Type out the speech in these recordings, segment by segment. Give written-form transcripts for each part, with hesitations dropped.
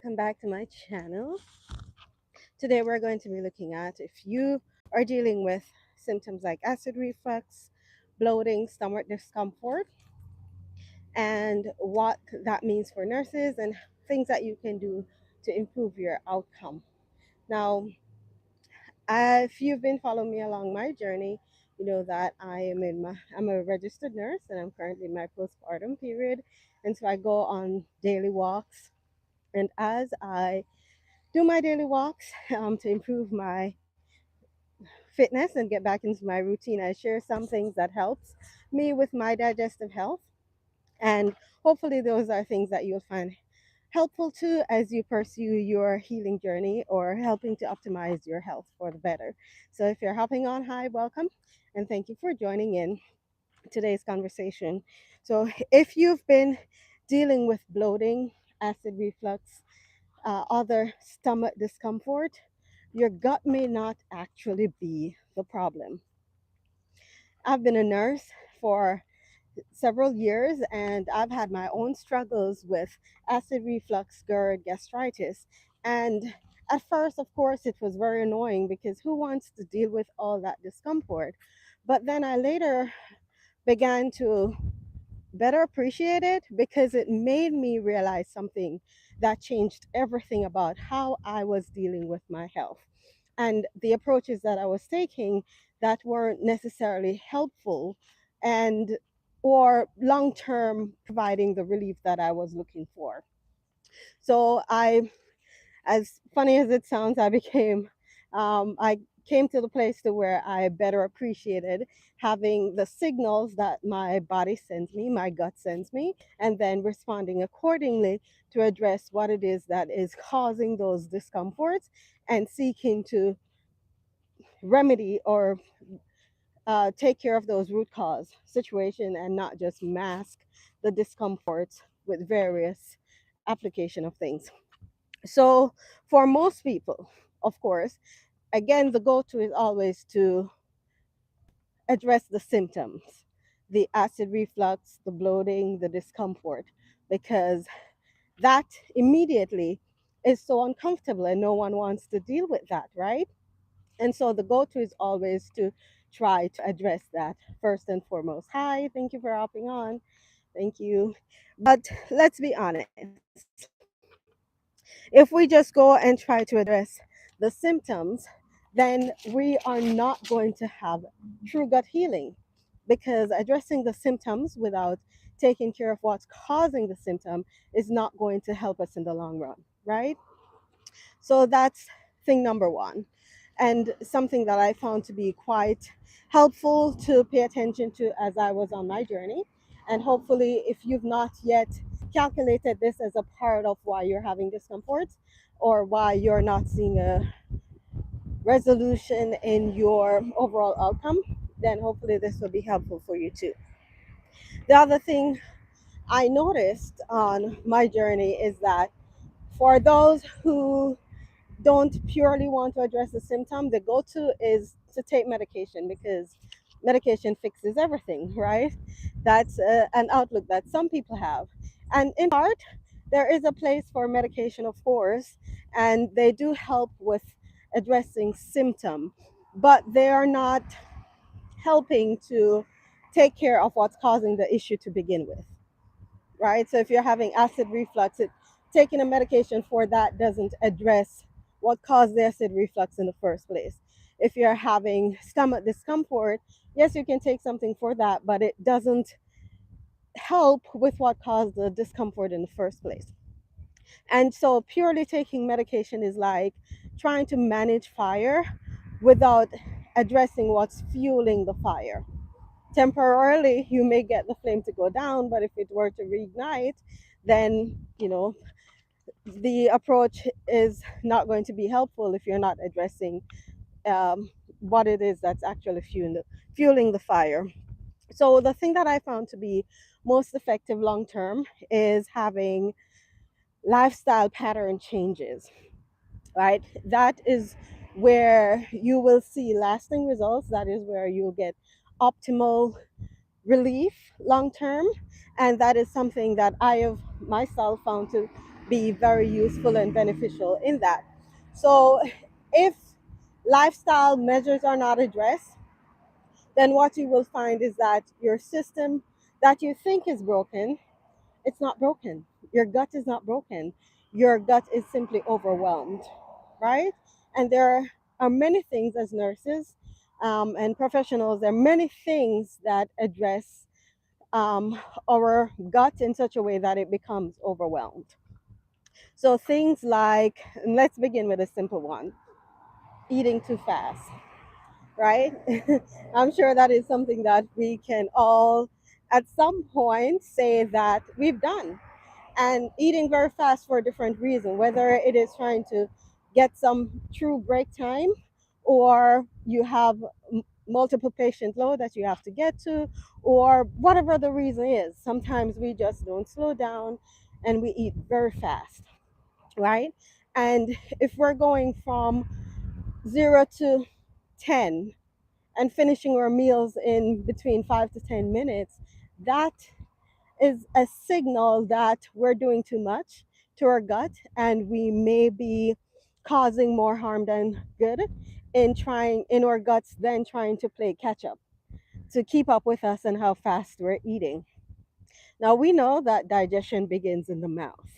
welcome back to my channel. Today we're going to be looking at if you are dealing with symptoms like acid reflux, bloating, stomach discomfort, and what that means for nurses and things that you can do to improve your outcome. Now, if you've been following me along my journey, you know that I'm a registered nurse and I'm currently in my postpartum period, and so I go on daily walks. And as I do my daily walks to improve my fitness and get back into my routine, I share some things that helps me with my digestive health, and hopefully those are things that you'll find helpful too as you pursue your healing journey or helping to optimize your health for the better. So if you're hopping on, hi, welcome, and thank you for joining in today's conversation. So if you've been dealing with bloating, acid reflux, other stomach discomfort, your gut may not actually be the problem. I've been a nurse for several years and I've had my own struggles with acid reflux, GERD, gastritis. And at first, of course, it was very annoying because who wants to deal with all that discomfort? But then I later began to better appreciate it because it made me realize something that changed everything about how I was dealing with my health and the approaches that I was taking that weren't necessarily helpful and or long term providing the relief that I was looking for. So I, as funny as it sounds, I came to the place to where I better appreciated having the signals that my body sends me, my gut sends me, and then responding accordingly to address what it is that is causing those discomforts and seeking to remedy or take care of those root cause situation and not just mask the discomforts with various application of things. So for most people, of course, again, the go-to is always to address the symptoms, the acid reflux, the bloating, the discomfort, because that immediately is so uncomfortable and no one wants to deal with that, right? And so the go-to is always to try to address that first and foremost. Hi, thank you for hopping on. Thank you. But let's be honest. If we just go and try to address the symptoms, then we are not going to have true gut healing because addressing the symptoms without taking care of what's causing the symptom is not going to help us in the long run, right? So that's thing number one. And something that I found to be quite helpful to pay attention to as I was on my journey. And hopefully, if you've not yet calculated this as a part of why you're having discomforts or why you're not seeing a resolution in your overall outcome, then hopefully this will be helpful for you too. The other thing I noticed on my journey is that for those who don't purely want to address the symptom, the go to is to take medication because medication fixes everything, right? That's an outlook that some people have. And in part, there is a place for medication, of course, and they do help with addressing symptom, but they are not helping to take care of what's causing the issue to begin with, right? So if you're having acid reflux, taking a medication for that doesn't address what caused the acid reflux in the first place. If you're having stomach discomfort, yes, you can take something for that, but it doesn't help with what caused the discomfort in the first place. And so purely taking medication is like trying to manage fire without addressing what's fueling the fire. Temporarily, you may get the flame to go down, but if it were to reignite, then, the approach is not going to be helpful if you're not addressing what it is that's actually fueling the fire. So the thing that I found to be most effective long term is having lifestyle pattern changes, right? That is where you will see lasting results. That is where you'll get optimal relief long term. And that is something that I have myself found to be very useful and beneficial in that. So if lifestyle measures are not addressed, then what you will find is that your system that you think is broken, it's not broken. Your gut is not broken. Your gut is simply overwhelmed, right? And there are many things as nurses and professionals, there are many things that address our gut in such a way that it becomes overwhelmed. So things like, and let's begin with a simple one, eating too fast, right? I'm sure that is something that we can all at some point say that we've done. And eating very fast for a different reason, whether it is trying to get some true break time, or you have multiple patient load that you have to get to, or whatever the reason is. Sometimes we just don't slow down and we eat very fast, right? And if we're going from 0 to 10 and finishing our meals in between 5 to 10 minutes, that is a signal that we're doing too much to our gut, and we may be causing more harm than good in our guts, then trying to play catch up to keep up with us and how fast we're eating. Now we know that digestion begins in the mouth,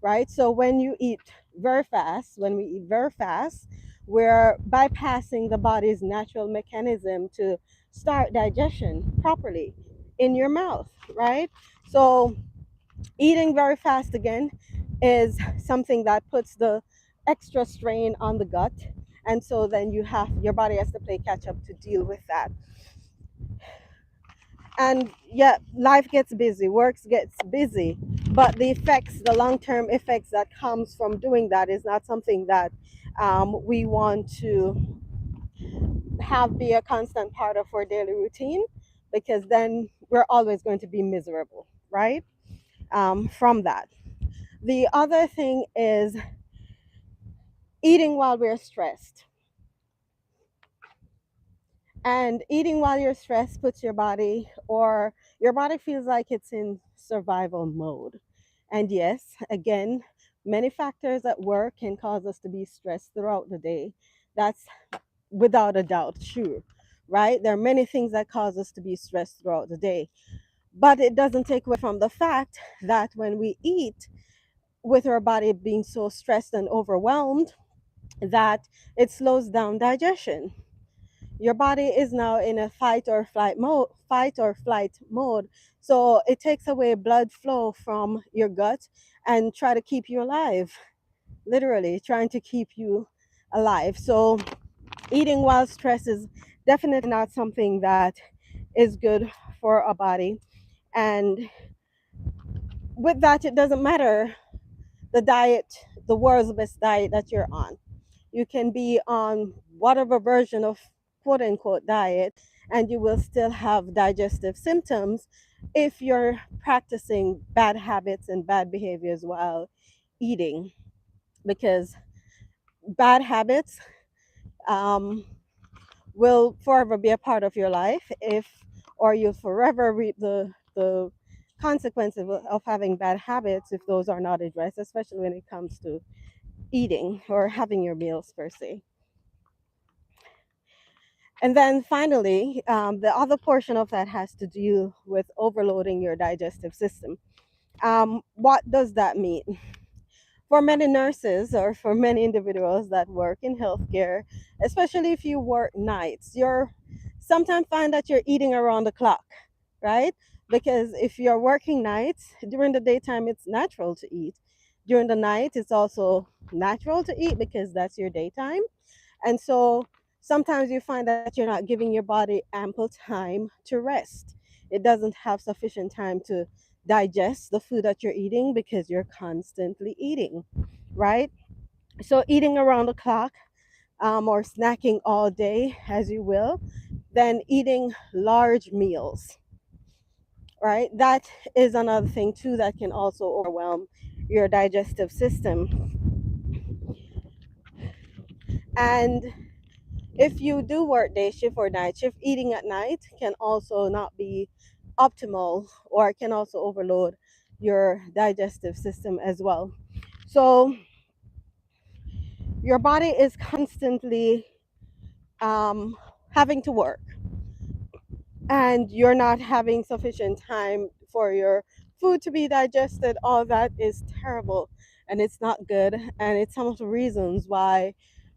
right? So when you eat very fast, when we eat very fast, we're bypassing the body's natural mechanism to start digestion properly in your mouth, right? So eating very fast again is something that puts the extra strain on the gut, and so then your body has to play catch up to deal with that. And yeah, life gets busy, work gets busy, but the long-term effects that comes from doing that is not something that we want to have be a constant part of our daily routine, because then we're always going to be miserable, right? From that, the other thing is eating while we're stressed. And eating while you're stressed puts your body feels like it's in survival mode. And yes, again, many factors at work can cause us to be stressed throughout the day. That's without a doubt true, right? There are many things that cause us to be stressed throughout the day. But it doesn't take away from the fact that when we eat with our body being so stressed and overwhelmed, that it slows down digestion. Your body is now in a fight or flight mode, so it takes away blood flow from your gut and try to keep you alive, literally trying to keep you alive. So eating while stress is definitely not something that is good for a body. And with that, it doesn't matter the diet, the world's best diet that you're on. You can be on whatever version of quote unquote diet, and you will still have digestive symptoms if you're practicing bad habits and bad behaviors while eating. Because bad habits um, will forever be a part of your life, if or you'll forever reap the consequences of having bad habits if those are not addressed, especially when it comes to eating or having your meals per se. And then finally, the other portion of that has to do with overloading your digestive system. What does that mean? For many nurses or for many individuals that work in healthcare, especially if you work nights, you're sometimes find that you're eating around the clock, right? Because if you're working nights, during the daytime, it's natural to eat. During the night, it's also natural to eat because that's your daytime. And so sometimes you find that you're not giving your body ample time to rest. It doesn't have sufficient time to digest the food that you're eating because you're constantly eating, right? So, eating around the clock or snacking all day, as you will, then eating large meals, right? That is another thing, too, that can also overwhelm your digestive system. And if you do work day shift or night shift, eating at night can also not be optimal or can also overload your digestive system as well. So your body is constantly um, having to work, and you're not having sufficient time for your food to be digested. All that is terrible, and it's not good, and it's some of the reasons why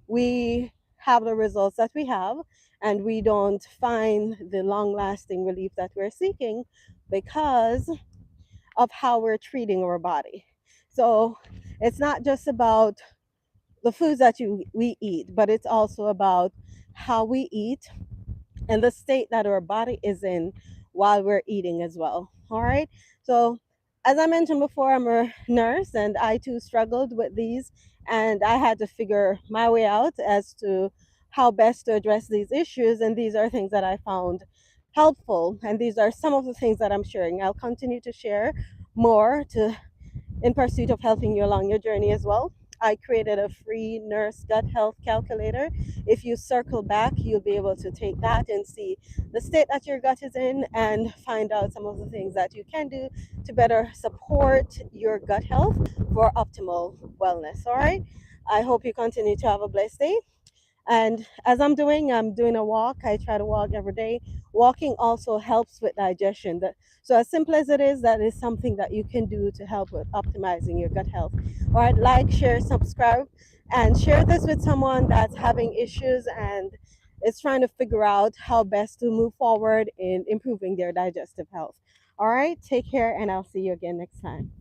we have the results that we have, and we don't find the long lasting relief that we're seeking because of how we're treating our body. So it's not just about the foods that we eat, but it's also about how we eat and the state that our body is in while we're eating as well. All right. So, as I mentioned before, I'm a nurse, and I too struggled with these, and I had to figure my way out as to how best to address these issues. And these are things that I found helpful, and these are some of the things that I'm sharing. I'll continue to share more to in pursuit of helping you along your journey as well. I created a free nurse gut health calculator. If you circle back, you'll be able to take that and see the state that your gut is in and find out some of the things that you can do to better support your gut health for optimal wellness. All right. I hope you continue to have a blessed day. And as I'm doing a walk. I try to walk every day. Walking also helps with digestion. So as simple as it is, that is something that you can do to help with optimizing your gut health. All right, like, share, subscribe, and share this with someone that's having issues and is trying to figure out how best to move forward in improving their digestive health. All right, take care, and I'll see you again next time.